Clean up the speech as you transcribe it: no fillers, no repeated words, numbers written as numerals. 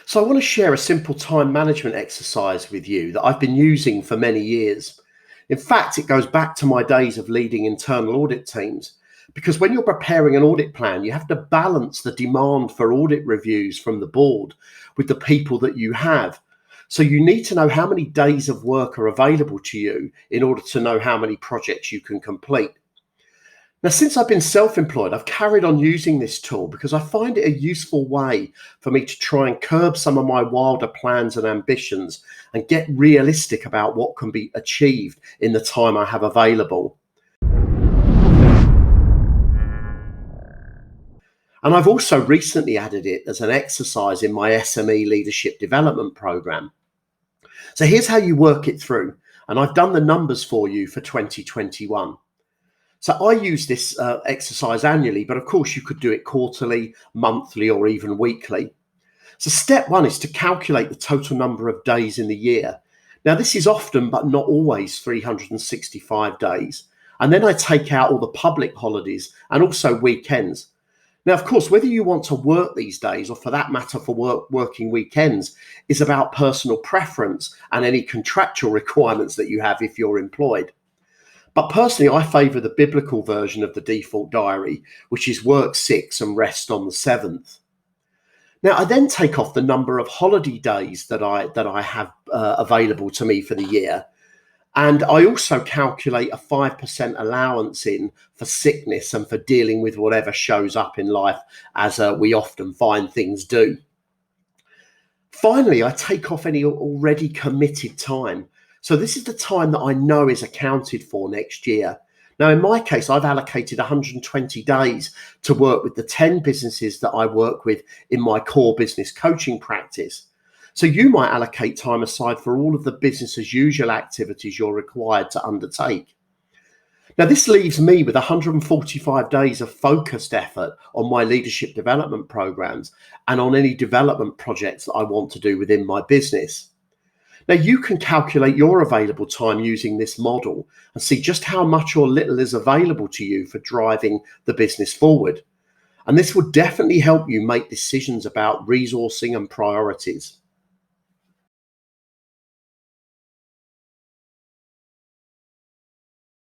So I want to share a simple time management exercise with you that I've been using for many years. In fact, it goes back to my days of leading internal audit teams. Because when you're preparing an audit plan, you have to balance the demand for audit reviews from the board with the people that you have. So you need to know how many days of work are available to you in order to know how many projects you can complete. Now, since I've been self-employed, I've carried on using this tool because I find it a useful way for me to try and curb some of my wilder plans and ambitions and get realistic about what can be achieved in the time I have available. And I've also recently added it as an exercise in my SME leadership development program. So here's how you work it through. And I've done the numbers for you for 2021. So I use this exercise annually, but of course you could do it quarterly, monthly, or even weekly. So step one is to calculate the total number of days in the year. Now this is often, but not always, 365 days. And then I take out all the public holidays and also weekends. Now, of course, whether you want to work these days or for that matter for working weekends is about personal preference and any contractual requirements that you have if you're employed. But personally, I favour the biblical version of the default diary, which is work 6 and rest on the 7th. Now, I then take off the number of holiday days that I have available to me for the year. And I also calculate a 5% allowance in for sickness and for dealing with whatever shows up in life, as we often find things do. Finally, I take off any already committed time. So this is the time that I know is accounted for next year. Now, in my case, I've allocated 120 days to work with the 10 businesses that I work with in my core business coaching practice. So you might allocate time aside for all of the business as usual activities you're required to undertake. Now, this leaves me with 145 days of focused effort on my leadership development programs and on any development projects that I want to do within my business. Now, you can calculate your available time using this model and see just how much or little is available to you for driving the business forward. And this will definitely help you make decisions about resourcing and priorities.